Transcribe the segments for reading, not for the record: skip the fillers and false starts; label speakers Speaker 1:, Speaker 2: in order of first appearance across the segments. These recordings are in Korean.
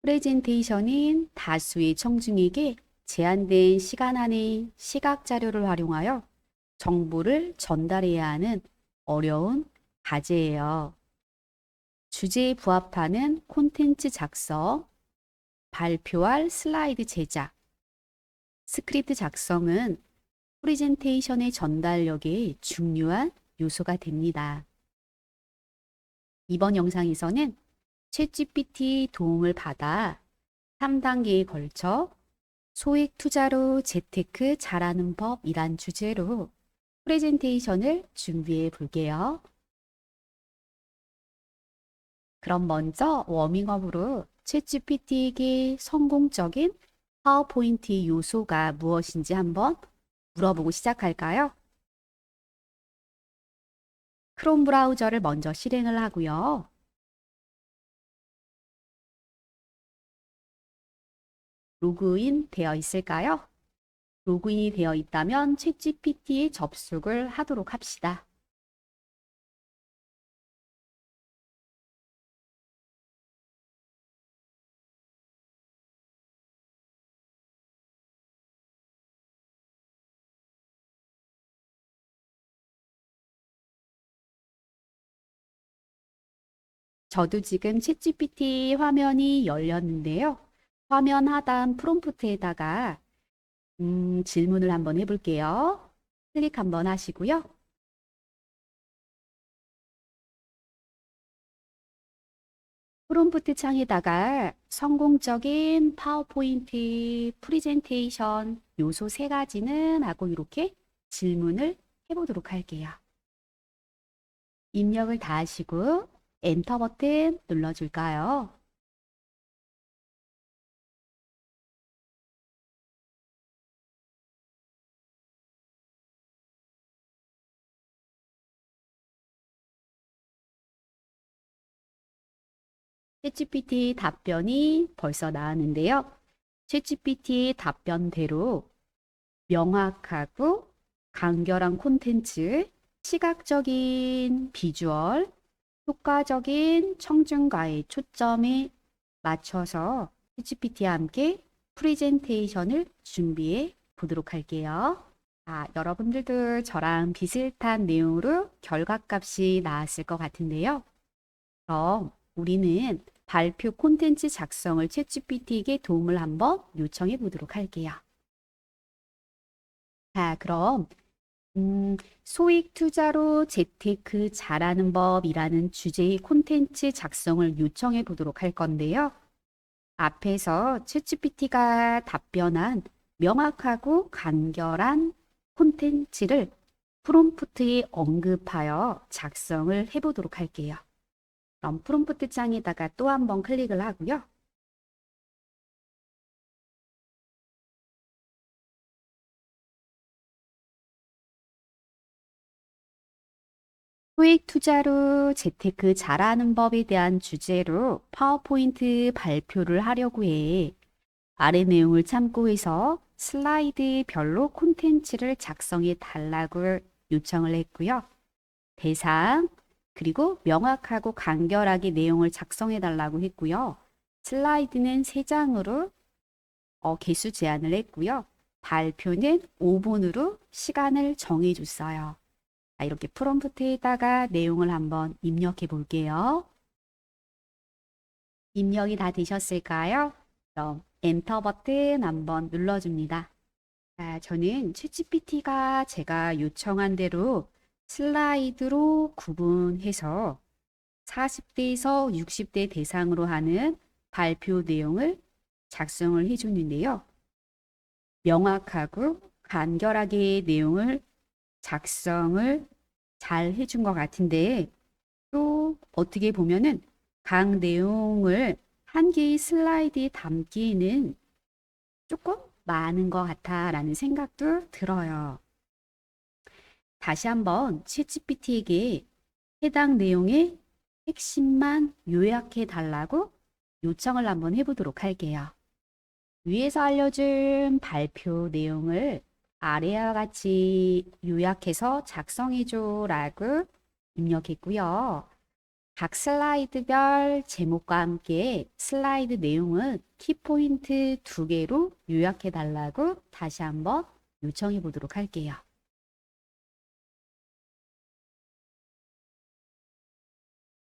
Speaker 1: 프레젠테이션은 다수의 청중에게 제한된 시간 안에 시각 자료를 활용하여 정보를 전달해야 하는 어려운 과제예요. 주제에 부합하는 콘텐츠 작성, 발표할 슬라이드 제작, 스크립트 작성은 프레젠테이션의 전달력에 중요한 요소가 됩니다. 이번 영상에서는 챗GPT 도움을 받아 3단계에 걸쳐 소액 투자로 재테크 잘하는 법이란 주제로 프레젠테이션을 준비해 볼게요. 그럼 먼저 워밍업으로 챗GPT에게 성공적인 파워포인트 요소가 무엇인지 한번 물어보고 시작할까요? 크롬 브라우저를 먼저 실행을 하고요. 로그인 되어 있을까요? 로그인이 되어 있다면 챗GPT에 접속을 하도록 합시다. 저도 지금 챗GPT 화면이 열렸는데요. 화면 하단 프롬프트에다가 질문을 한번 해볼게요. 클릭 한번 하시고요. 프롬프트 창에다가 성공적인 파워포인트 프레젠테이션 요소 3가지는 하고 이렇게 질문을 해보도록 할게요. 입력을 다 하시고 엔터 버튼 눌러줄까요? 챗GPT 답변이 벌써 나왔는데요. 챗GPT 답변대로 명확하고 간결한 콘텐츠, 시각적인 비주얼, 효과적인 청중과의 초점에 맞춰서 챗GPT와 함께 프레젠테이션을 준비해 보도록 할게요. 여러분들도 저랑 비슷한 내용으로 결과값이 나왔을 것 같은데요. 그럼 우리는 발표 콘텐츠 작성을 챗GPT에게 도움을 한번 요청해 보도록 할게요. 그럼 소액 투자로 재테크 잘하는 법이라는 주제의 콘텐츠 작성을 요청해 보도록 할 건데요. 앞에서 챗GPT가 답변한 명확하고 간결한 콘텐츠를 프롬프트에 언급하여 작성을 해보도록 할게요. 그럼 프롬프트 창에다가 또 한 번 클릭을 하고요. 소액 투자로 재테크 잘하는 법에 대한 주제로 파워포인트 발표를 하려고 해. 아래 내용을 참고해서 슬라이드별로 콘텐츠를 작성해 달라고 요청을 했고요. 대상, 그리고 명확하고 간결하게 내용을 작성해 달라고 했고요. 슬라이드는 3장으로 개수 제한을 했고요. 발표는 5분으로 시간을 정해 줬어요. 이렇게 프롬프트에다가 내용을 한번 입력해 볼게요. 입력이 다 되셨을까요? 그럼 엔터 버튼 한번 눌러줍니다. 저는 챗GPT가 제가 요청한 대로 슬라이드로 구분해서 40대에서 60대 대상으로 하는 발표 내용을 작성을 해줬는데요. 명확하고 간결하게 내용을 작성을 잘 해준 것 같은데 또 어떻게 보면은 각 내용을 한 개의 슬라이드에 담기에는 조금 많은 것 같아라는 생각도 들어요. 다시 한번 챗GPT에게 해당 내용의 핵심만 요약해 달라고 요청을 한번 해보도록 할게요. 위에서 알려준 발표 내용을 아래와 같이 요약해서 작성해줘 라고 입력했고요. 각 슬라이드별 제목과 함께 슬라이드 내용은 키포인트 2개로 요약해 달라고 다시 한번 요청해 보도록 할게요.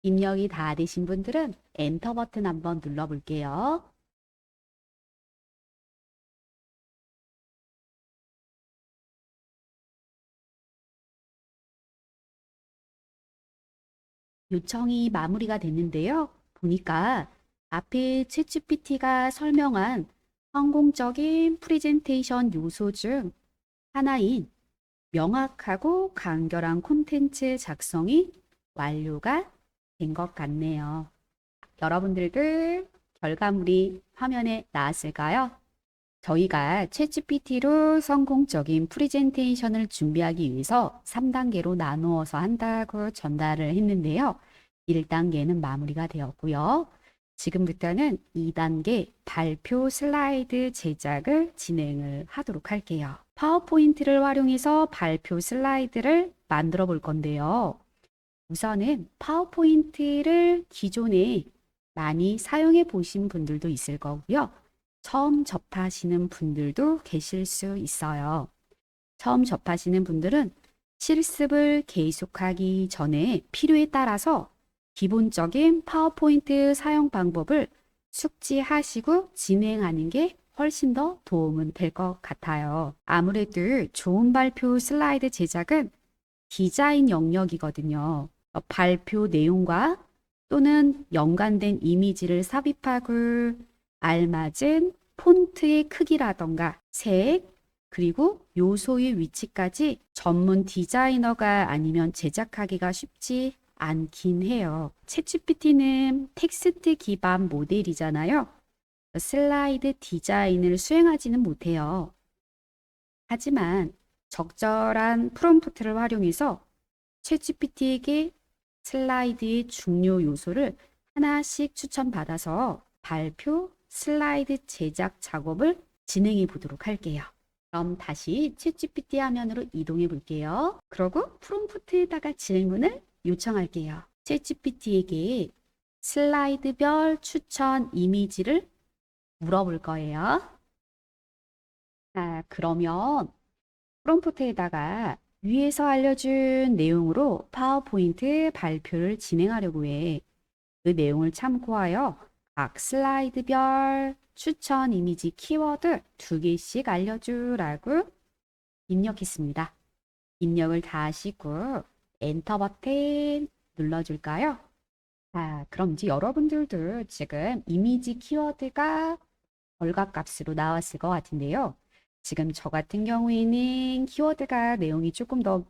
Speaker 1: 입력이 다 되신 분들은 엔터 버튼 한번 눌러 볼게요. 요청이 마무리가 됐는데요. 보니까 앞에 챗GPT가 설명한 성공적인 프레젠테이션 요소 중 하나인 명확하고 간결한 콘텐츠 작성이 완료가 된 것 같네요. 여러분들도 결과물이 화면에 나왔을까요? 저희가 챗GPT로 성공적인 프레젠테이션을 준비하기 위해서 3단계로 나누어서 한다고 전달을 했는데요. 1단계는 마무리가 되었고요. 지금부터는 2단계 발표 슬라이드 제작을 진행을 하도록 할게요. 파워포인트를 활용해서 발표 슬라이드를 만들어 볼 건데요. 우선은 파워포인트를 기존에 많이 사용해 보신 분들도 있을 거고요. 처음 접하시는 분들도 계실 수 있어요. 처음 접하시는 분들은 실습을 계속하기 전에 필요에 따라서 기본적인 파워포인트 사용 방법을 숙지하시고 진행하는 게 훨씬 더 도움은 될 것 같아요. 아무래도 좋은 발표 슬라이드 제작은 디자인 영역이거든요. 발표 내용과 또는 연관된 이미지를 삽입하고 알맞은 폰트의 크기라던가 색, 그리고 요소의 위치까지 전문 디자이너가 아니면 제작하기가 쉽지 않긴 해요. 챗GPT는 텍스트 기반 모델이잖아요. 슬라이드 디자인을 수행하지는 못해요. 하지만 적절한 프롬프트를 활용해서 챗GPT에게 슬라이드의 중요 요소를 하나씩 추천받아서 발표 슬라이드 제작 작업을 진행해 보도록 할게요. 그럼 다시 챗GPT 화면으로 이동해 볼게요. 그리고 프롬프트에다가 질문을 요청할게요. 챗GPT에게 슬라이드별 추천 이미지를 물어볼 거예요. 자, 그러면 프롬프트에다가 위에서 알려준 내용으로 파워포인트 발표를 진행하려고 해. 그 내용을 참고하여 각 슬라이드별 추천 이미지 키워드 2개씩 알려주라고 입력했습니다. 입력을 다 하시고 엔터 버튼 눌러줄까요? 자, 그럼 이제 여러분들도 지금 이미지 키워드가 결과값으로 나왔을 것 같은데요. 지금 저 같은 경우에는 키워드가 내용이 조금 더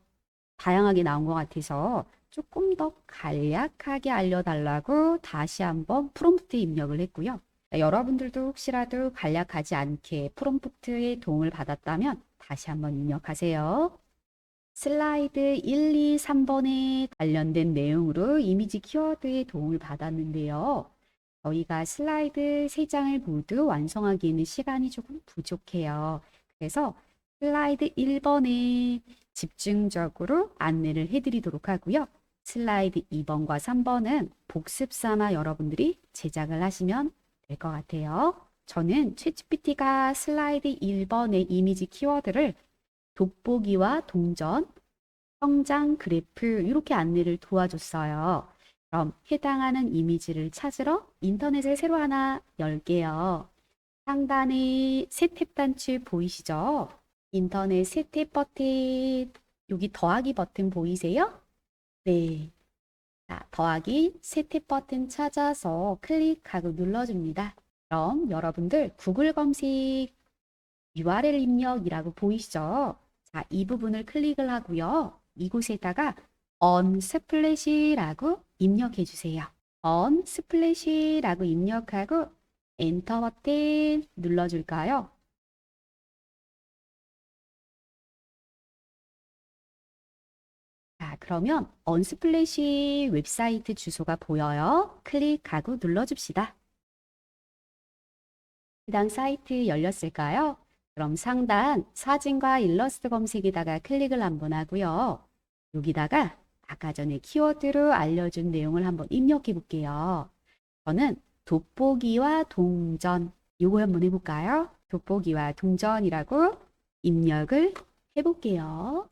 Speaker 1: 다양하게 나온 것 같아서 조금 더 간략하게 알려달라고 다시 한번 프롬프트 입력을 했고요. 여러분들도 혹시라도 간략하지 않게 프롬프트의 도움을 받았다면 다시 한번 입력하세요. 슬라이드 1, 2, 3번에 관련된 내용으로 이미지 키워드의 도움을 받았는데요. 저희가 슬라이드 3장을 모두 완성하기에는 시간이 조금 부족해요. 그래서 슬라이드 1번에 집중적으로 안내를 해드리도록 하고요. 슬라이드 2번과 3번은 복습 삼아 여러분들이 제작을 하시면 될 것 같아요. 저는 챗GPT가 슬라이드 1번의 이미지 키워드를 돋보기와 동전, 성장 그래프 이렇게 안내를 도와줬어요. 그럼 해당하는 이미지를 찾으러 인터넷을 새로 하나 열게요. 상단에 새 탭 단추 보이시죠? 인터넷 새 탭 버튼, 여기 더하기 버튼 보이세요? 네. 자, 더하기 새 탭 버튼 찾아서 클릭하고 눌러줍니다. 그럼 여러분들 구글 검색 URL 입력이라고 보이시죠? 자, 이 부분을 클릭을 하고요. 이곳에다가 언스플래시라고 입력해 주세요. 언스플래시라고 입력하고 엔터 버튼 눌러줄까요? 자, 그러면 언스플래시 웹사이트 주소가 보여요. 클릭하고 눌러줍시다. 해당 사이트 열렸을까요? 그럼 상단 사진과 일러스트 검색에다가 클릭을 한번 하고요. 여기다가 아까 전에 키워드로 알려준 내용을 한번 입력해 볼게요. 저는 돋보기와 동전, 요거 한번 해볼까요? 돋보기와 동전이라고 입력을 해볼게요.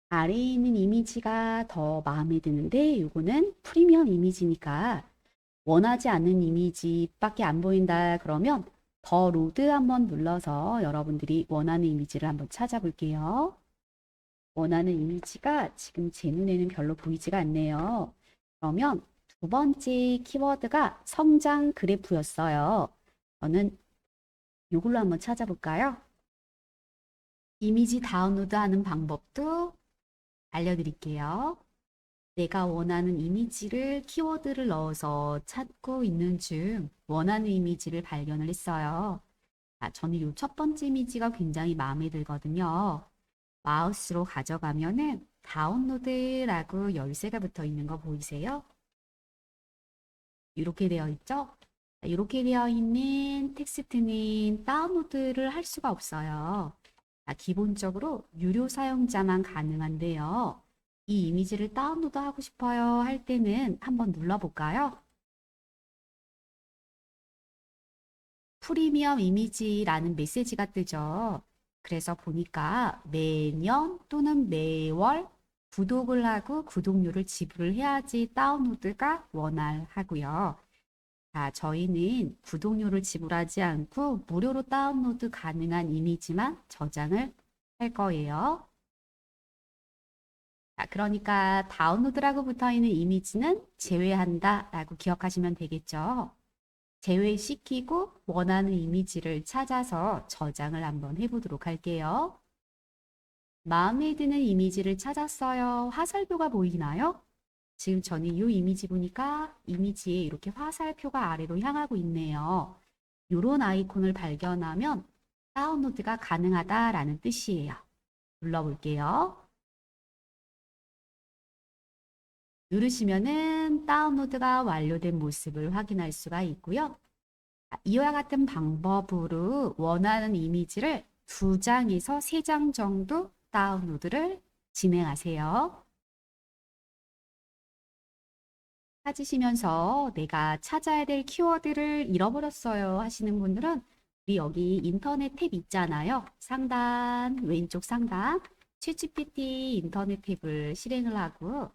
Speaker 1: 아래에 있는 이미지가 더 마음에 드는데 요거는 프리미엄 이미지니까 원하지 않는 이미지밖에 안 보인다 그러면 더 로드 한번 눌러서 여러분들이 원하는 이미지를 한번 찾아볼게요. 원하는 이미지가 지금 제 눈에는 별로 보이지가 않네요. 그러면 두 번째 키워드가 성장 그래프였어요. 저는 이걸로 한번 찾아볼까요? 이미지 다운로드하는 방법도 알려드릴게요. 내가 원하는 이미지를 키워드를 넣어서 찾고 있는 중 원하는 이미지를 발견을 했어요. 저는 이 첫 번째 이미지가 굉장히 마음에 들거든요. 마우스로 가져가면은 다운로드라고 열쇠가 붙어 있는 거 보이세요? 이렇게 되어 있죠? 이렇게 되어 있는 텍스트는 다운로드를 할 수가 없어요. 기본적으로 유료 사용자만 가능한데요. 이 이미지를 다운로드 하고 싶어요 할 때는 한번 눌러볼까요? 프리미엄 이미지라는 메시지가 뜨죠. 그래서 보니까 매년 또는 매월 구독을 하고 구독료를 지불을 해야지 다운로드가 원활하고요. 저희는 구독료를 지불하지 않고 무료로 다운로드 가능한 이미지만 저장을 할 거예요. 그러니까 다운로드라고 붙어 있는 이미지는 제외한다 라고 기억하시면 되겠죠. 제외시키고 원하는 이미지를 찾아서 저장을 한번 해보도록 할게요. 마음에 드는 이미지를 찾았어요. 화살표가 보이나요? 지금 저는 이 이미지 보니까 이미지에 이렇게 화살표가 아래로 향하고 있네요. 이런 아이콘을 발견하면 다운로드가 가능하다라는 뜻이에요. 눌러볼게요. 누르시면은 다운로드가 완료된 모습을 확인할 수가 있고요. 이와 같은 방법으로 원하는 이미지를 2장에서 3장 정도 다운로드를 진행하세요. 찾으시면서 내가 찾아야 될 키워드를 잃어버렸어요 하시는 분들은 우리 여기 인터넷 탭 있잖아요. 상단, 왼쪽 상단 챗GPT 인터넷 탭을 실행을 하고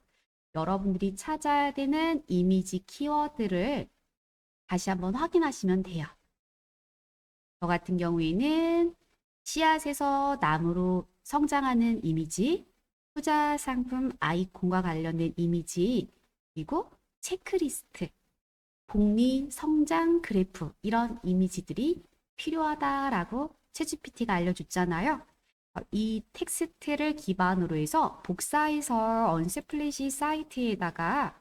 Speaker 1: 여러분들이 찾아야 되는 이미지 키워드를 다시 한번 확인하시면 돼요. 저 같은 경우에는 씨앗에서 나무로 성장하는 이미지, 투자 상품 아이콘과 관련된 이미지, 그리고 체크리스트, 복리 성장 그래프 이런 이미지들이 필요하다라고 챗GPT가 알려줬잖아요. 이 텍스트를 기반으로 해서 복사해서 언스플래시 사이트에다가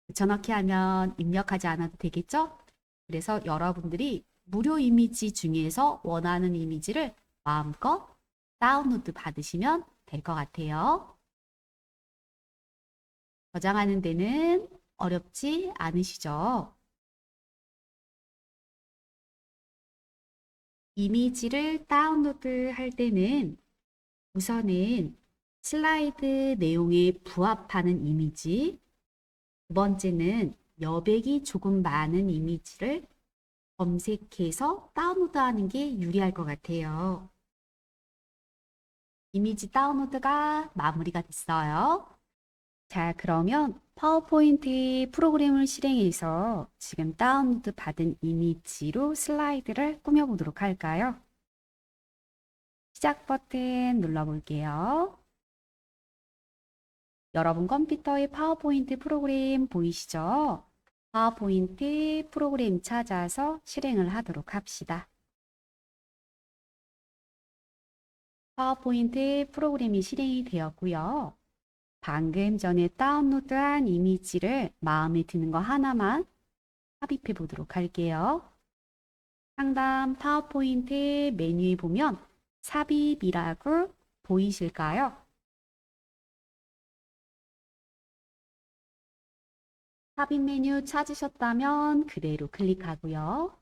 Speaker 1: 붙여넣기 하면 입력하지 않아도 되겠죠? 그래서 여러분들이 무료 이미지 중에서 원하는 이미지를 마음껏 다운로드 받으시면 될 것 같아요. 저장하는 데는 어렵지 않으시죠? 이미지를 다운로드 할 때는 우선은 슬라이드 내용에 부합하는 이미지, 두 번째는 여백이 조금 많은 이미지를 검색해서 다운로드하는 게 유리할 것 같아요. 이미지 다운로드가 마무리가 됐어요. 자, 그러면 파워포인트 프로그램을 실행해서 지금 다운로드 받은 이미지로 슬라이드를 꾸며보도록 할까요? 시작 버튼 눌러볼게요. 여러분 컴퓨터에 파워포인트 프로그램 보이시죠? 파워포인트 프로그램 찾아서 실행을 하도록 합시다. 파워포인트 프로그램이 실행이 되었고요. 방금 전에 다운로드한 이미지를 마음에 드는 거 하나만 삽입해 보도록 할게요. 상단 파워포인트 메뉴에 보면 삽입이라고 보이실까요? 삽입 메뉴 찾으셨다면 그대로 클릭하고요.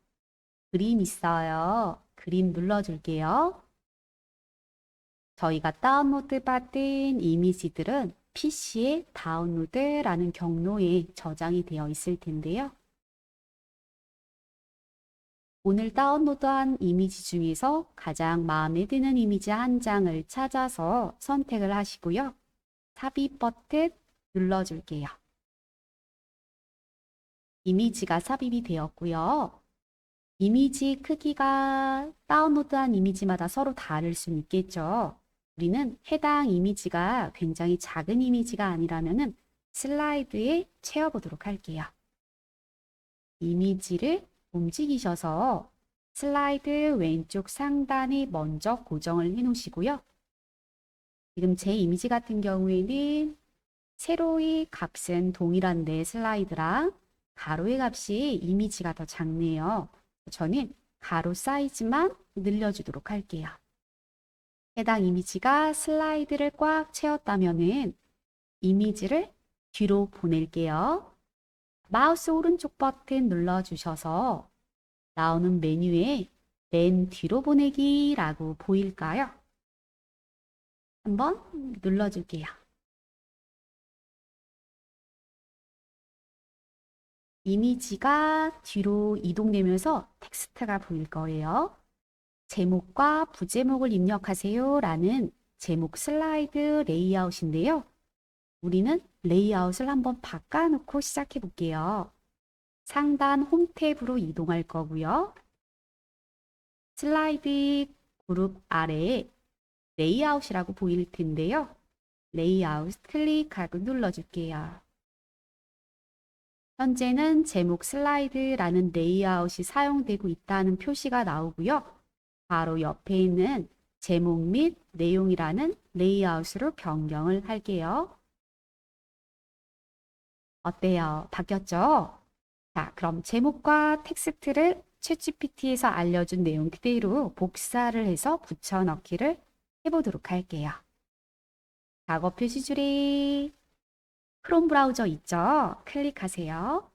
Speaker 1: 그림 있어요. 그림 눌러줄게요. 저희가 다운로드 받은 이미지들은 PC에 다운로드라는 경로에 저장이 되어 있을 텐데요. 오늘 다운로드한 이미지 중에서 가장 마음에 드는 이미지 한 장을 찾아서 선택을 하시고요. 삽입 버튼 눌러줄게요. 이미지가 삽입이 되었고요. 이미지 크기가 다운로드한 이미지마다 서로 다를 수는 있겠죠. 우리는 해당 이미지가 굉장히 작은 이미지가 아니라면 슬라이드에 채워보도록 할게요. 이미지를 움직이셔서 슬라이드 왼쪽 상단에 먼저 고정을 해 놓으시고요. 지금 제 이미지 같은 경우에는 세로의 값은 동일한데 슬라이드랑 가로의 값이 이미지가 더 작네요. 저는 가로 사이즈만 늘려주도록 할게요. 해당 이미지가 슬라이드를 꽉 채웠다면은 이미지를 뒤로 보낼게요. 마우스 오른쪽 버튼 눌러주셔서 나오는 메뉴에 맨 뒤로 보내기라고 보일까요? 한번 눌러줄게요. 이미지가 뒤로 이동되면서 텍스트가 보일 거예요. 제목과 부제목을 입력하세요 라는 제목 슬라이드 레이아웃인데요. 우리는 레이아웃을 한번 바꿔놓고 시작해 볼게요. 상단 홈 탭으로 이동할 거고요. 슬라이드 그룹 아래에 레이아웃이라고 보일 텐데요. 레이아웃 클릭하고 눌러줄게요. 현재는 제목 슬라이드라는 레이아웃이 사용되고 있다는 표시가 나오고요. 바로 옆에 있는 제목 및 내용이라는 레이아웃으로 변경을 할게요. 어때요? 바뀌었죠? 자, 그럼 제목과 텍스트를 챗GPT에서 알려준 내용 그대로 복사를 해서 붙여넣기를 해보도록 할게요. 작업 표시줄에 크롬 브라우저 있죠? 클릭하세요.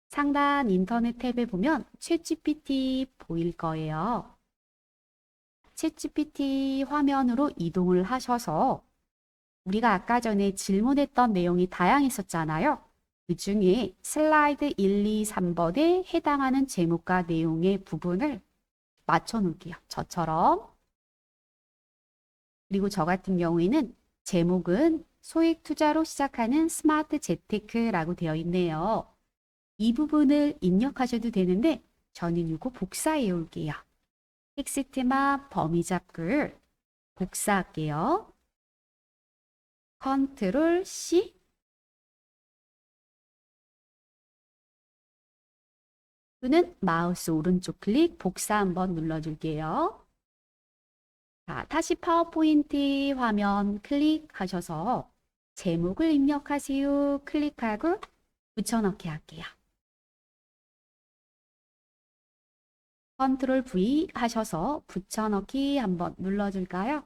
Speaker 1: 상단 인터넷 탭에 보면 챗GPT 보일 거예요. 챗GPT 화면으로 이동을 하셔서 우리가 아까 전에 질문했던 내용이 다양했었잖아요. 그 중에 슬라이드 1, 2, 3번에 해당하는 제목과 내용의 부분을 맞춰 놓을게요. 저처럼. 그리고 저 같은 경우에는 제목은 소액 투자로 시작하는 스마트 재테크라고 되어 있네요. 이 부분을 입력하셔도 되는데 저는 이거 복사해 올게요. 텍스트만 범위 잡고 복사할게요. 컨트롤 C 또는 마우스 오른쪽 클릭 복사 한번 눌러줄게요. 자, 다시 파워포인트 화면 클릭하셔서 제목을 입력하세요. 클릭하고 붙여넣기 할게요. 컨트롤 V 하셔서 붙여넣기 한번 눌러줄까요?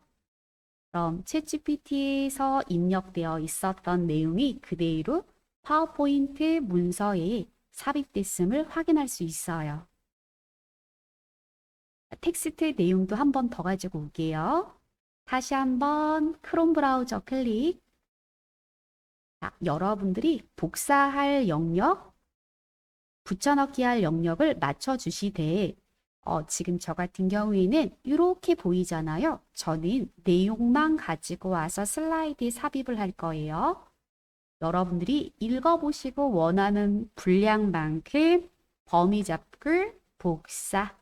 Speaker 1: 그럼 챗GPT에서 입력되어 있었던 내용이 그대로 파워포인트 문서에 삽입됐음을 확인할 수 있어요. 텍스트 내용도 한 번 더 가지고 올게요. 다시 한번 크롬 브라우저 클릭. 자, 여러분들이 복사할 영역, 붙여넣기 할 영역을 맞춰주시되 지금 저 같은 경우에는 이렇게 보이잖아요. 저는 내용만 가지고 와서 슬라이드에 삽입을 할 거예요. 여러분들이 읽어보시고 원하는 분량만큼 범위 잡고 복사,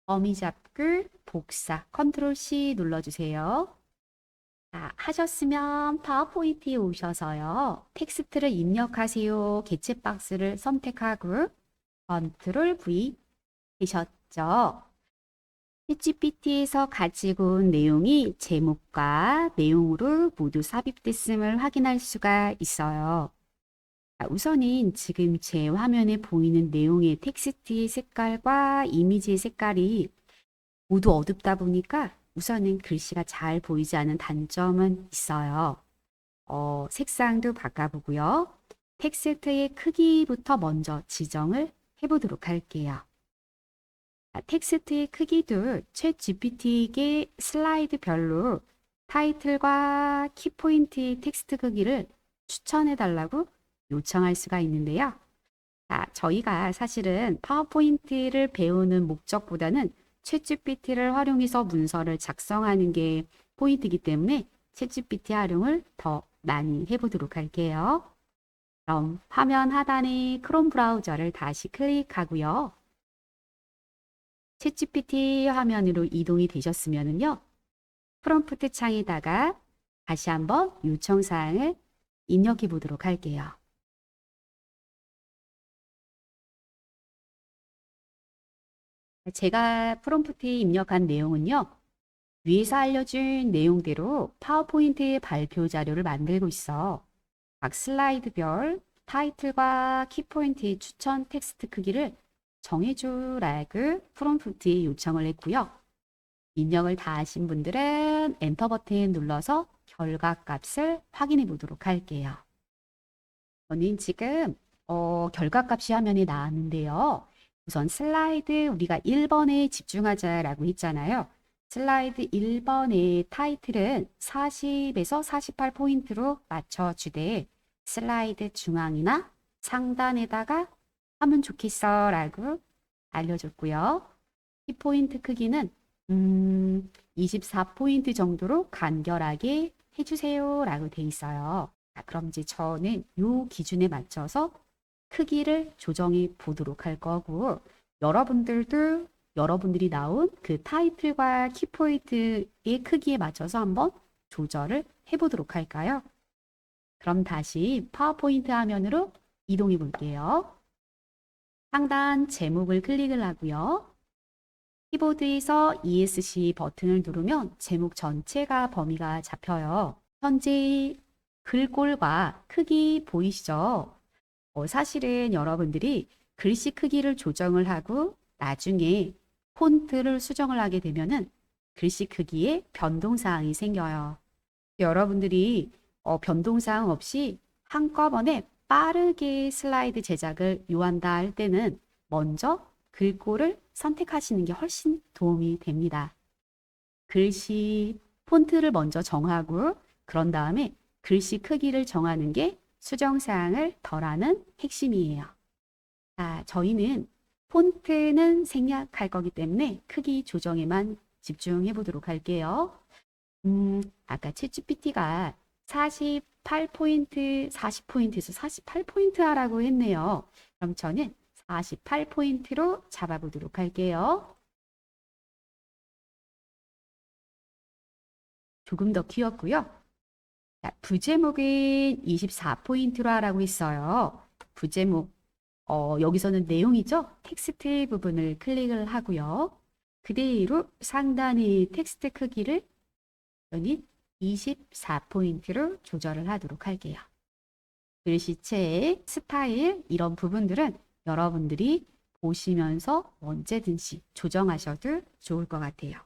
Speaker 1: 범위 잡고 복사, 컨트롤 C 눌러주세요. 자, 하셨으면 파워포인트에 오셔서요. 텍스트를 입력하세요. 개체 박스를 선택하고 컨트롤 V 되셨죠? 챗GPT에서 가지고 온 내용이 제목과 내용으로 모두 삽입됐음을 확인할 수가 있어요. 우선은 지금 제 화면에 보이는 내용의 텍스트의 색깔과 이미지의 색깔이 모두 어둡다 보니까 우선은 글씨가 잘 보이지 않은 단점은 있어요. 색상도 바꿔보고요. 텍스트의 크기부터 먼저 지정을 해보도록 할게요. 텍스트의 크기도 챗 GPT에게 슬라이드별로 타이틀과 키포인트의 텍스트 크기를 추천해달라고 요청할 수가 있는데요. 저희가 사실은 파워포인트를 배우는 목적보다는 챗 GPT를 활용해서 문서를 작성하는 게 포인트이기 때문에 챗 GPT 활용을 더 많이 해보도록 할게요. 그럼 화면 하단에 크롬 브라우저를 다시 클릭하고요. 챗 GPT 화면으로 이동이 되셨으면요. 프롬프트 창에다가 다시 한번 요청사항을 입력해 보도록 할게요. 제가 프롬프트에 입력한 내용은요. 위에서 알려준 내용대로 파워포인트 발표 자료를 만들고 있어. 각 슬라이드별 타이틀과 키포인트의 추천 텍스트 크기를 정해주라고 프롬프트에 요청을 했고요. 입력을 다 하신 분들은 엔터 버튼 눌러서 결과값을 확인해 보도록 할게요. 저는 지금 결과값이 화면에 나왔는데요. 우선 슬라이드 우리가 1번에 집중하자라고 했잖아요. 슬라이드 1번의 타이틀은 40에서 48포인트로 맞춰주되 슬라이드 중앙이나 상단에다가 하면 좋겠어 라고 알려줬고요. 키포인트 크기는 24포인트 정도로 간결하게 해주세요 라고 돼 있어요. 그럼 이제 저는 이 기준에 맞춰서 크기를 조정해 보도록 할 거고 여러분들도 여러분들이 나온 그 타이틀과 키포인트의 크기에 맞춰서 한번 조절을 해보도록 할까요? 그럼 다시 파워포인트 화면으로 이동해 볼게요. 상단 제목을 클릭을 하고요. 키보드에서 ESC 버튼을 누르면 제목 전체가 범위가 잡혀요. 현재 글꼴과 크기 보이시죠? 사실은 여러분들이 글씨 크기를 조정을 하고 나중에 폰트를 수정을 하게 되면은 글씨 크기에 변동사항이 생겨요. 여러분들이 변동사항 없이 한꺼번에 빠르게 슬라이드 제작을 요한다 할 때는 먼저 글꼴을 선택하시는 게 훨씬 도움이 됩니다. 글씨 폰트를 먼저 정하고 그런 다음에 글씨 크기를 정하는 게 수정사항을 덜하는 핵심이에요. 저희는 폰트는 생략할 거기 때문에 크기 조정에만 집중해 보도록 할게요. 아까 챗GPT가 48포인트, 40포인트에서 48포인트 하라고 했네요. 그럼 저는 48포인트로 잡아보도록 할게요. 조금 더 키웠고요. 부제목은 24포인트로 하라고 했어요. 부제목, 여기서는 내용이죠. 텍스트 부분을 클릭을 하고요. 그대로 상단의 텍스트 크기를 24포인트로 조절을 하도록 할게요. 글씨체, 스타일 이런 부분들은 여러분들이 보시면서 언제든지 조정하셔도 좋을 것 같아요.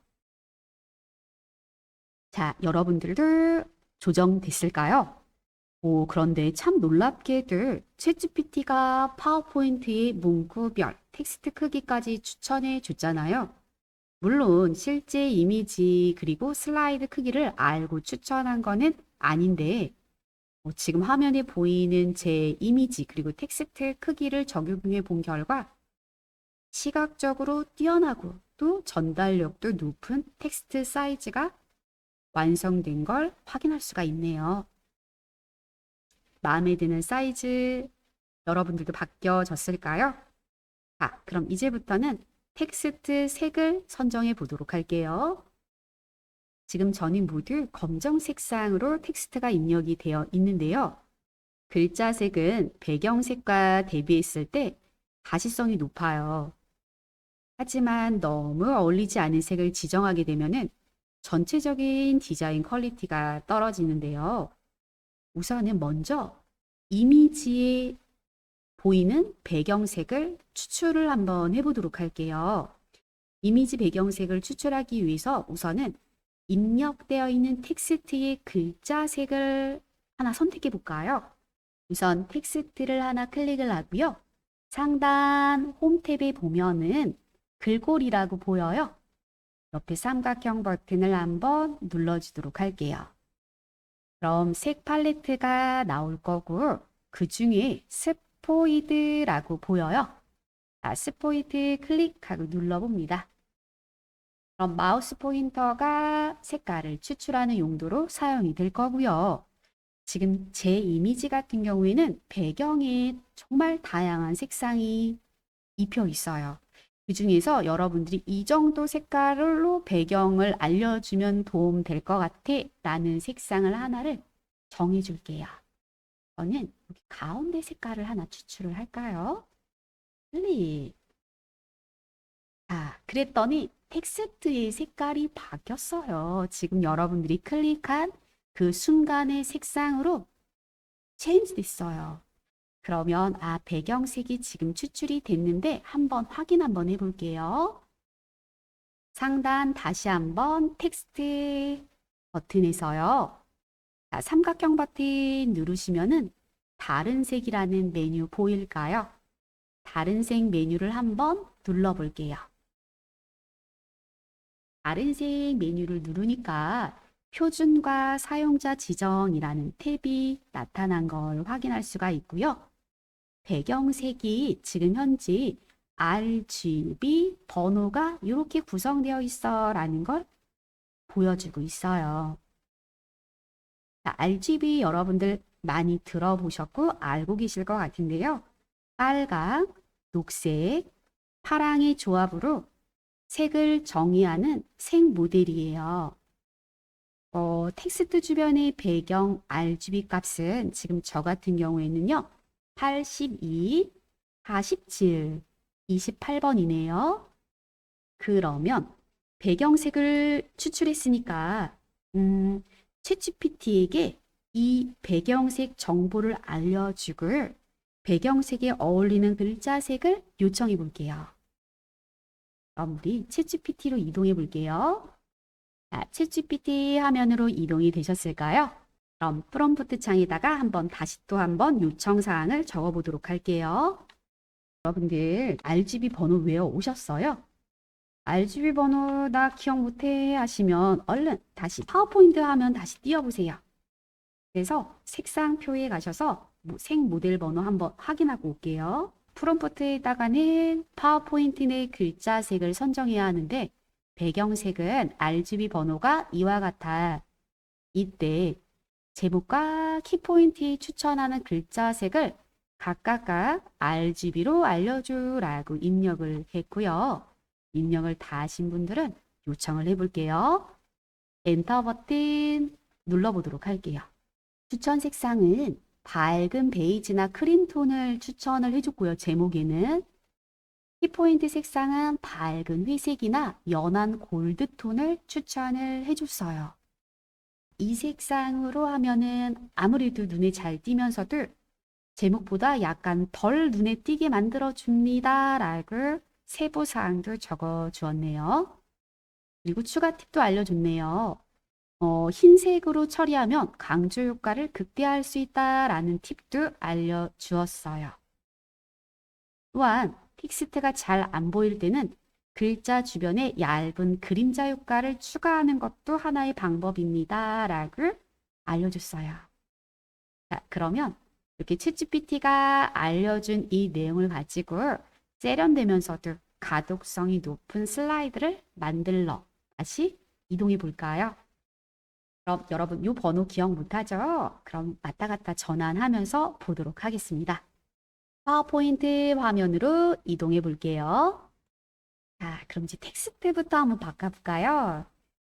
Speaker 1: 자, 여러분들도 조정됐을까요? 그런데 참 놀랍게도 챗GPT가 파워포인트의 문구별 텍스트 크기까지 추천해 줬잖아요. 물론 실제 이미지 그리고 슬라이드 크기를 알고 추천한 거는 아닌데 지금 화면에 보이는 제 이미지 그리고 텍스트 크기를 적용해 본 결과 시각적으로 뛰어나고 또 전달력도 높은 텍스트 사이즈가 완성된 걸 확인할 수가 있네요. 마음에 드는 사이즈 여러분들도 바뀌어졌을까요? 그럼 이제부터는 텍스트 색을 선정해 보도록 할게요. 지금 저는 모두 검정 색상으로 텍스트가 입력이 되어 있는데요. 글자 색은 배경색과 대비했을 때 가시성이 높아요. 하지만 너무 어울리지 않은 색을 지정하게 되면 전체적인 디자인 퀄리티가 떨어지는데요. 우선은 먼저 이미지에 보이는 배경색을 추출을 한번 해보도록 할게요. 이미지 배경색을 추출하기 위해서 우선은 입력되어 있는 텍스트의 글자 색을 하나 선택해 볼까요? 우선 텍스트를 하나 클릭을 하고요. 상단 홈 탭에 보면은 글꼴이라고 보여요. 옆에 삼각형 버튼을 한번 눌러주도록 할게요. 그럼 색 팔레트가 나올 거고 그 중에 스포이드라고 보여요. 스포이드 클릭하고 눌러봅니다. 그럼 마우스 포인터가 색깔을 추출하는 용도로 사용이 될 거고요. 지금 제 이미지 같은 경우에는 배경에 정말 다양한 색상이 입혀 있어요. 그 중에서 여러분들이 이 정도 색깔로 배경을 알려주면 도움 될 것 같아 라는 색상을 하나를 정해 줄게요. 저는 여기 가운데 색깔을 하나 추출을 할까요? 클릭. 그랬더니 텍스트의 색깔이 바뀌었어요. 지금 여러분들이 클릭한 그 순간의 색상으로 체인지 됐어요. 그러면 배경색이 지금 추출이 됐는데 한번 확인 한번 해볼게요. 상단 다시 한번 텍스트 버튼에서요. 삼각형 버튼 누르시면은 다른 색이라는 메뉴 보일까요? 다른 색 메뉴를 한번 눌러볼게요. 다른 색 메뉴를 누르니까 표준과 사용자 지정이라는 탭이 나타난 걸 확인할 수가 있고요. 배경색이 지금 현재 RGB 번호가 이렇게 구성되어 있어 라는 걸 보여주고 있어요. RGB 여러분들 많이 들어보셨고 알고 계실 것 같은데요. 빨강, 녹색, 파랑의 조합으로 색을 정의하는 색 모델이에요. 텍스트 주변의 배경 RGB 값은 지금 저 같은 경우에는요. 82, 47, 28번이네요. 그러면 배경색을 추출했으니까 챗GPT에게 이 배경색 정보를 알려주고 배경색에 어울리는 글자색을 요청해 볼게요. 그럼 우리 챗GPT로 이동해 볼게요. 챗GPT 화면으로 이동이 되셨을까요? 그럼 프롬프트 창에다가 다시 또 한번 요청 사항을 적어 보도록 할게요. 여러분들 RGB 번호 외워 오셨어요? RGB 번호 나 기억 못해 하시면 얼른 다시 파워포인트 화면 다시 띄워보세요. 그래서 색상표에 가셔서 색 모델 번호 한번 확인하고 올게요. 프롬프트에다가는 파워포인트 내 글자색을 선정해야 하는데 배경색은 RGB 번호가 이와 같아. 이때 제목과 키포인트에 추천하는 글자색을 각각 RGB로 알려주라고 입력을 했고요. 입력을 다 하신 분들은 요청을 해볼게요. 엔터 버튼 눌러보도록 할게요. 추천 색상은 밝은 베이지나 크림 톤을 추천을 해줬고요. 제목에는 키포인트 색상은 밝은 회색이나 연한 골드 톤을 추천을 해줬어요. 이 색상으로 하면은 아무래도 눈에 잘 띄면서도 제목보다 약간 덜 눈에 띄게 만들어 줍니다 라고 세부사항도 적어 주었네요. 그리고 추가 팁도 알려줬네요. 흰색으로 처리하면 강조 효과를 극대화할 수 있다라는 팁도 알려주었어요. 또한 텍스트가 잘 안 보일 때는 글자 주변에 얇은 그림자 효과를 추가하는 것도 하나의 방법입니다 라고 알려줬어요. 자, 그러면 이렇게 챗GPT가 알려준 이 내용을 가지고 세련되면서도 가독성이 높은 슬라이드를 만들러 다시 이동해 볼까요? 그럼 여러분 이 번호 기억 못하죠? 그럼 왔다 갔다 전환하면서 보도록 하겠습니다. 파워포인트 화면으로 이동해 볼게요. 자, 그럼 이제 텍스트부터 한번 바꿔볼까요?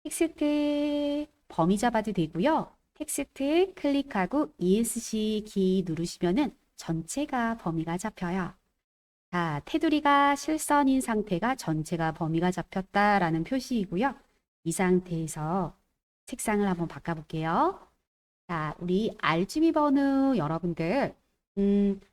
Speaker 1: 텍스트 범위 잡아도 되고요. 텍스트 클릭하고 ESC 키 누르시면은 전체가 범위가 잡혀요. 자, 테두리가 실선인 상태가 전체가 범위가 잡혔다라는 표시이고요. 이 상태에서 색상을 한번 바꿔볼게요. 자, 우리 RGB 번호 여러분들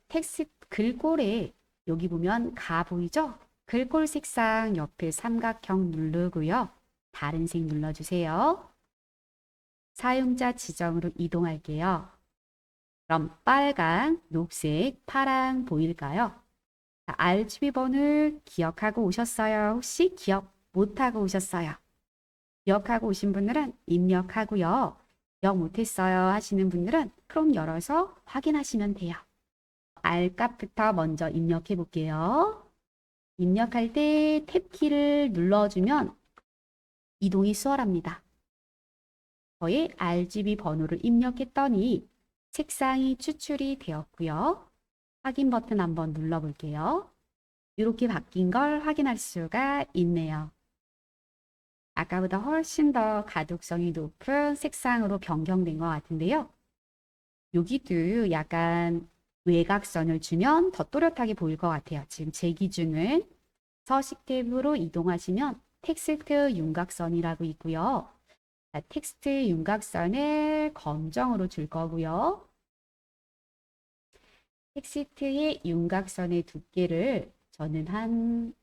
Speaker 1: 텍스트 글꼴에 여기 보면 가 보이죠? 글꼴 색상 옆에 삼각형 누르고요. 다른 색 눌러주세요. 사용자 지정으로 이동할게요. 그럼 빨강, 녹색, 파랑 보일까요? 자, RGB 번호 기억하고 오셨어요? 혹시 기억 못하고 오셨어요? 기억하고 오신 분들은 입력하고요. 기억 못했어요 하시는 분들은 크롬 열어서 확인하시면 돼요. R 값부터 먼저 입력해 볼게요. 입력할 때 탭키를 눌러주면 이동이 수월합니다. 저의 RGB 번호를 입력했더니 색상이 추출이 되었고요. 확인 버튼 한번 눌러볼게요. 이렇게 바뀐 걸 확인할 수가 있네요. 아까보다 훨씬 더 가독성이 높은 색상으로 변경된 것 같은데요. 여기도 약간 외곽선을 주면 더 또렷하게 보일 것 같아요. 지금 제 기준은 서식 탭으로 이동하시면 텍스트 윤곽선이라고 있고요. 자, 텍스트 윤곽선을 검정으로 줄 거고요. 텍스트의 윤곽선의 두께를 저는 한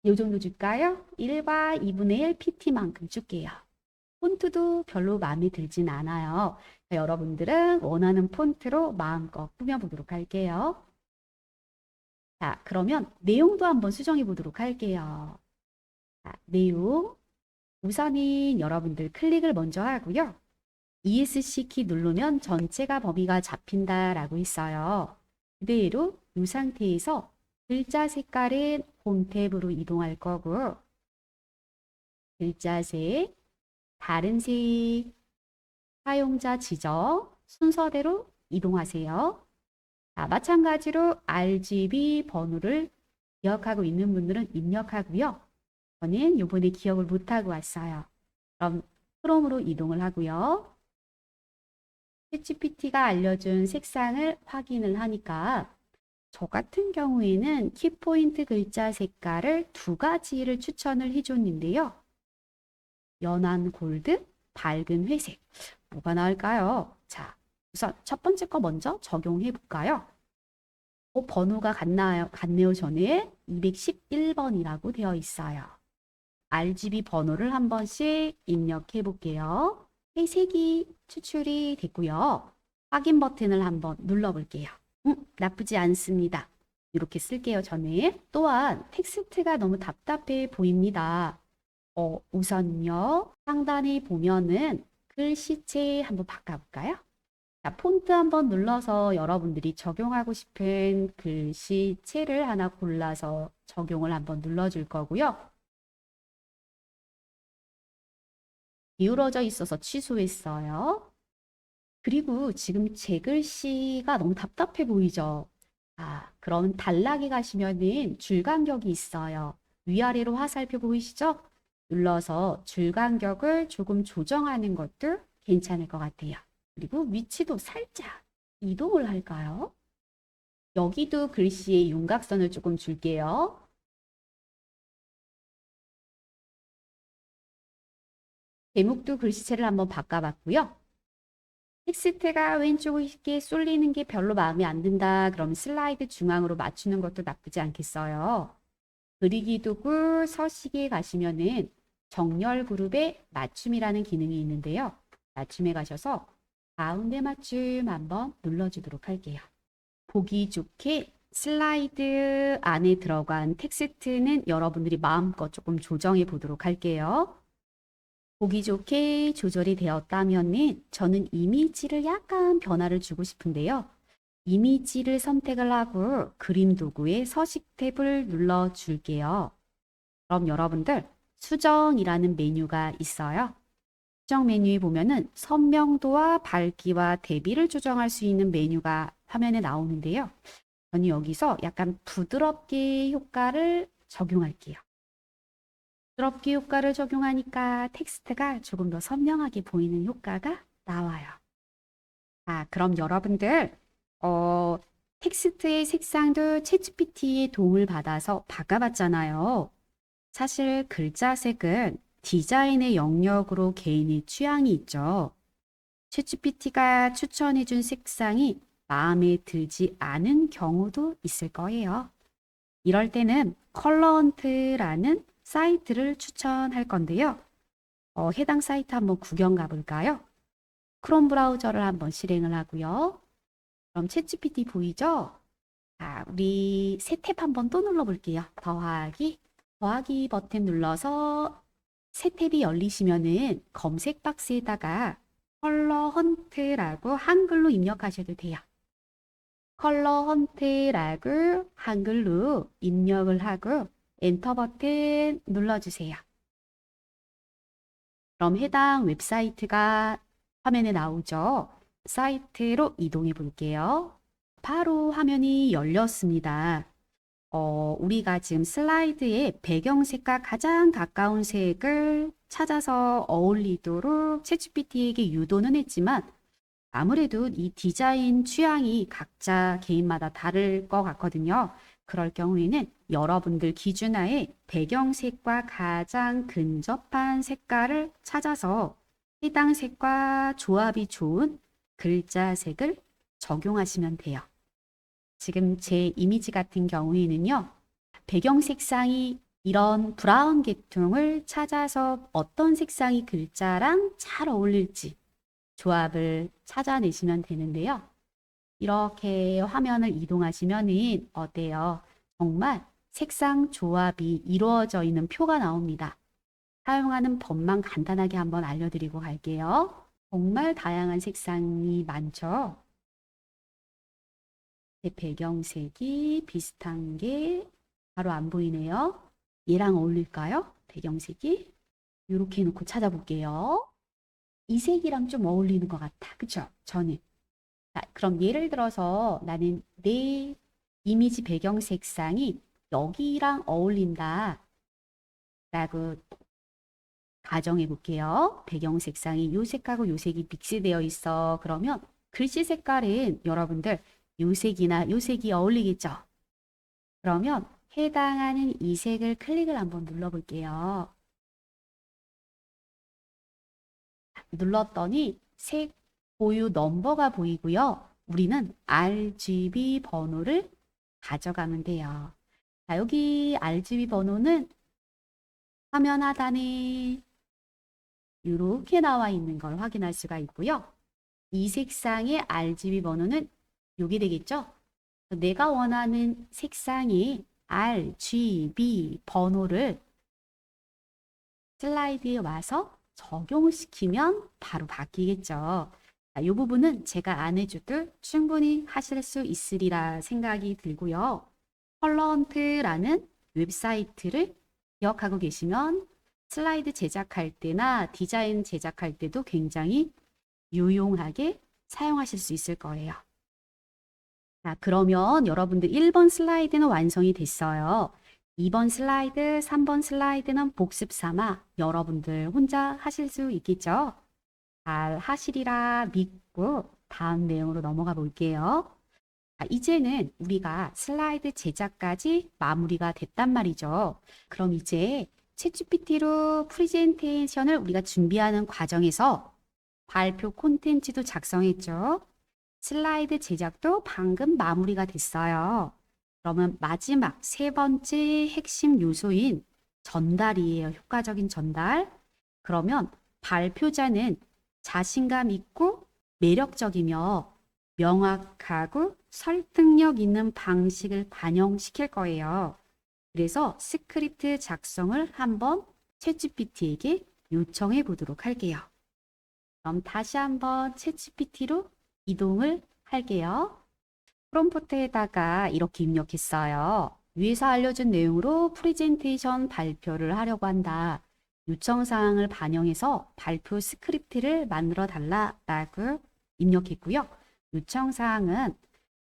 Speaker 1: 이 정도 줄까요? 1과 2분의 1 pt만큼 줄게요. 폰트도 별로 마음에 들진 않아요. 여러분들은 원하는 폰트로 마음껏 꾸며보도록 할게요. 자, 그러면 내용도 한번 수정해 보도록 할게요. 자, 내용. 우선은 여러분들 클릭을 먼저 하고요. ESC 키 누르면 전체가 범위가 잡힌다라고 있어요. 그대로 이 상태에서 글자 색깔은 홈 탭으로 이동할 거고 글자 색, 다른 색, 사용자 지정 순서대로 이동하세요. 자, 마찬가지로 RGB 번호를 기억하고 있는 분들은 입력하고요. 저는 이번에 기억을 못하고 왔어요. 그럼 크롬으로 이동을 하고요. 챗GPT가 알려준 색상을 확인을 하니까 저 같은 경우에는 키포인트 글자 색깔을 두 가지를 추천을 해줬는데요. 연한 골드, 밝은 회색. 뭐가 나을까요? 자, 우선 첫 번째 거 먼저 적용해 볼까요? 번호가 같네요. 저는 211번이라고 되어 있어요. RGB 번호를 한 번씩 입력해 볼게요. 회색이 추출이 됐고요. 확인 버튼을 한번 눌러볼게요. 나쁘지 않습니다. 이렇게 쓸게요, 저는. 또한 텍스트가 너무 답답해 보입니다. 우선요, 상단에 보면은 글씨체 한번 바꿔볼까요? 자, 폰트 한번 눌러서 여러분들이 적용하고 싶은 글씨체를 하나 골라서 적용을 한번 눌러줄 거고요. 기울어져 있어서 취소했어요. 그리고 지금 제 글씨가 너무 답답해 보이죠? 그럼 단락에 가시면은 줄 간격이 있어요. 위아래로 화살표 보이시죠? 눌러서 줄 간격을 조금 조정하는 것도 괜찮을 것 같아요. 그리고 위치도 살짝 이동을 할까요? 여기도 글씨의 윤곽선을 조금 줄게요. 제목도 글씨체를 한번 바꿔봤고요. 텍스트가 왼쪽에 쏠리는 게 별로 마음에 안 든다. 그럼 슬라이드 중앙으로 맞추는 것도 나쁘지 않겠어요. 그리기 도구 서식에 가시면은 정렬 그룹에 맞춤이라는 기능이 있는데요. 맞춤에 가셔서 가운데 맞춤 한번 눌러주도록 할게요. 보기 좋게 슬라이드 안에 들어간 텍스트는 여러분들이 마음껏 조금 조정해 보도록 할게요. 보기 좋게 조절이 되었다면 저는 이미지를 약간 변화를 주고 싶은데요. 이미지를 선택을 하고 그림 도구의 서식 탭을 눌러 줄게요. 그럼 여러분들 수정이라는 메뉴가 있어요. 수정 메뉴에 보면은 선명도와 밝기와 대비를 조정할 수 있는 메뉴가 화면에 나오는데요. 저는 여기서 약간 부드럽게 효과를 적용할게요. 부드럽게 효과를 적용하니까 텍스트가 조금 더 선명하게 보이는 효과가 나와요. 그럼 여러분들 텍스트의 색상도 챗GPT의 도움을 받아서 바꿔봤잖아요. 사실 글자색은 디자인의 영역으로 개인의 취향이 있죠. 챗GPT가 추천해준 색상이 마음에 들지 않은 경우도 있을 거예요. 이럴 때는 컬러헌트라는 사이트를 추천할 건데요. 해당 사이트 한번 구경 가볼까요? 크롬 브라우저를 한번 실행을 하고요. 그럼 챗GPT 보이죠? 자, 우리 새 탭 한번 또 눌러볼게요. 더하기 버튼 눌러서 새 탭이 열리시면은 검색 박스에다가 컬러 헌트라고 한글로 입력하셔도 돼요. 컬러 헌트라고 한글로 입력을 하고 엔터 버튼 눌러주세요. 그럼 해당 웹사이트가 화면에 나오죠. 사이트로 이동해 볼게요. 바로 화면이 열렸습니다. 우리가 지금 슬라이드에 배경색과 가장 가까운 색을 찾아서 어울리도록 챗GPT에게 유도는 했지만 아무래도 이 디자인 취향이 각자 개인마다 다를 것 같거든요. 그럴 경우에는 여러분들 기준하에 배경색과 가장 근접한 색깔을 찾아서 해당 색과 조합이 좋은 글자색을 적용하시면 돼요. 지금 제 이미지 같은 경우에는요, 배경 색상이 이런 브라운 계통을 찾아서 어떤 색상이 글자랑 잘 어울릴지 조합을 찾아내시면 되는데요. 이렇게 화면을 이동하시면은 어때요? 정말 색상 조합이 이루어져 있는 표가 나옵니다. 사용하는 법만 간단하게 한번 알려드리고 갈게요. 정말 다양한 색상이 많죠? 제 배경색이 비슷한 게 바로 안 보이네요. 얘랑 어울릴까요? 배경색이 이렇게 해놓고 찾아볼게요. 이 색이랑 좀 어울리는 것 같아. 그쵸? 저는. 자, 그럼 예를 들어서 나는 내 이미지 배경 색상이 여기랑 어울린다 라고 가정해 볼게요. 배경 색상이 요 색하고 요 색이 믹스되어 있어. 그러면 글씨 색깔은 여러분들 요 색이나 요 색이 어울리겠죠? 그러면 해당하는 이 색을 클릭을 한번 눌러볼게요. 눌렀더니 색 보유 넘버가 보이고요. 우리는 RGB 번호를 가져가면 돼요. 자, 여기 RGB 번호는 화면 하단에 이렇게 나와 있는 걸 확인할 수가 있고요. 이 색상의 RGB 번호는 여기 되겠죠? 내가 원하는 색상의 RGB 번호를 슬라이드에 와서 적용시키면 바로 바뀌겠죠. 이 부분은 제가 안 해줘도 충분히 하실 수 있으리라 생각이 들고요. 컬러헌트라는 웹사이트를 기억하고 계시면 슬라이드 제작할 때나 디자인 제작할 때도 굉장히 유용하게 사용하실 수 있을 거예요. 자, 그러면 여러분들 1번 슬라이드는 완성이 됐어요. 2번 슬라이드, 3번 슬라이드는 복습 삼아 여러분들 혼자 하실 수 있겠죠? 잘 하시리라 믿고 다음 내용으로 넘어가 볼게요. 자, 이제는 우리가 슬라이드 제작까지 마무리가 됐단 말이죠. 그럼 이제 챗GPT로 프레젠테이션을 우리가 준비하는 과정에서 발표 콘텐츠도 작성했죠. 슬라이드 제작도 방금 마무리가 됐어요. 그러면 마지막 세 번째 핵심 요소인 전달이에요. 효과적인 전달. 그러면 발표자는 자신감 있고 매력적이며 명확하고 설득력 있는 방식을 반영시킬 거예요. 그래서 스크립트 작성을 한번 챗GPT에게 요청해 보도록 할게요. 그럼 다시 한번 챗GPT로 이동을 할게요. 프롬프트에다가 이렇게 입력했어요. 위에서 알려준 내용으로 프레젠테이션 발표를 하려고 한다. 요청사항을 반영해서 발표 스크립트를 만들어 달라고 입력했고요. 요청사항은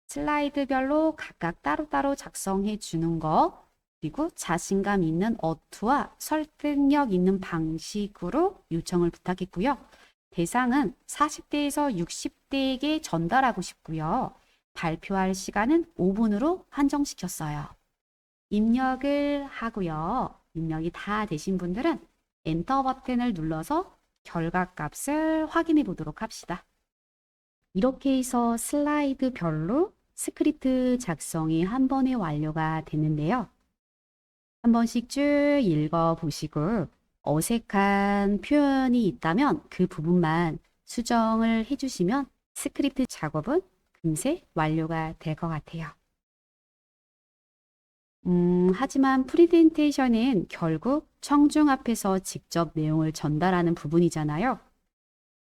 Speaker 1: 슬라이드별로 각각 따로따로 작성해 주는 거, 그리고 자신감 있는 어투와 설득력 있는 방식으로 요청을 부탁했고요. 대상은 40대에서 60대에게 전달하고 싶고요. 발표할 시간은 5분으로 한정시켰어요. 입력을 하고요. 입력이 다 되신 분들은 엔터 버튼을 눌러서 결과값을 확인해 보도록 합시다. 이렇게 해서 슬라이드별로 스크립트 작성이 한 번에 완료가 됐는데요. 한 번씩 쭉 읽어보시고 어색한 표현이 있다면 그 부분만 수정을 해주시면 스크립트 작업은 금세 완료가 될 것 같아요. 하지만 프레젠테이션은 결국 청중 앞에서 직접 내용을 전달하는 부분이잖아요.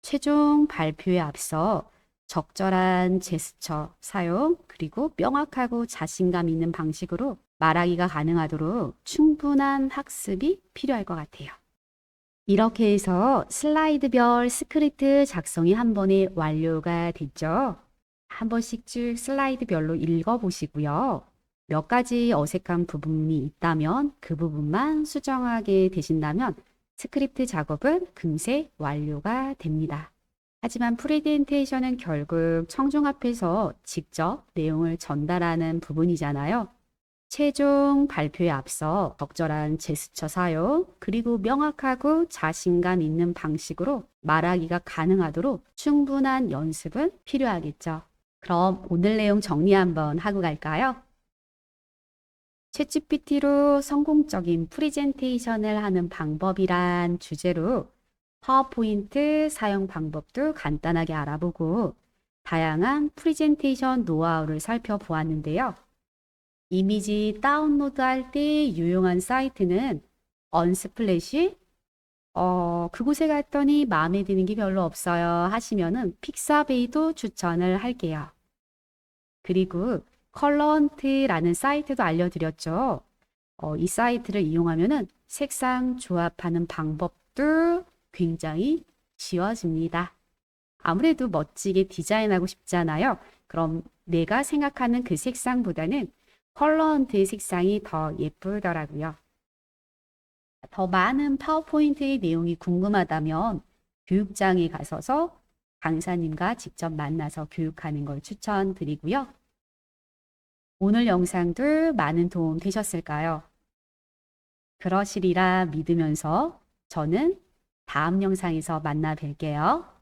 Speaker 1: 최종 발표에 앞서 적절한 제스처 사용, 그리고 명확하고 자신감 있는 방식으로 말하기가 가능하도록 충분한 학습이 필요할 것 같아요. 이렇게 해서 슬라이드별 스크립트 작성이 한 번에 완료가 됐죠. 한 번씩 쭉 슬라이드별로 읽어보시고요. 몇 가지 어색한 부분이 있다면 그 부분만 수정하게 되신다면 스크립트 작업은 금세 완료가 됩니다. 하지만 프레젠테이션은 결국 청중 앞에서 직접 내용을 전달하는 부분이잖아요. 최종 발표에 앞서 적절한 제스처 사용, 그리고 명확하고 자신감 있는 방식으로 말하기가 가능하도록 충분한 연습은 필요하겠죠. 그럼 오늘 내용 정리 한번 하고 갈까요? 챗GPT로 성공적인 프레젠테이션을 하는 방법이란 주제로 파워포인트 사용 방법도 간단하게 알아보고 다양한 프레젠테이션 노하우를 살펴보았는데요. 이미지 다운로드할 때 유용한 사이트는 언스플래시, 그곳에 갔더니 마음에 드는 게 별로 없어요 하시면은 픽사베이도 추천을 할게요. 그리고 컬러헌트라는 사이트도 알려드렸죠. 이 사이트를 이용하면은 색상 조합하는 방법도 굉장히 쉬워집니다. 아무래도 멋지게 디자인하고 싶잖아요. 그럼 내가 생각하는 그 색상보다는 컬러헌트의 색상이 더 예쁘더라고요. 더 많은 파워포인트의 내용이 궁금하다면 교육장에 가셔서 강사님과 직접 만나서 교육하는 걸 추천드리고요. 오늘 영상도 많은 도움 되셨을까요? 그러시리라 믿으면서 저는 다음 영상에서 만나 뵐게요.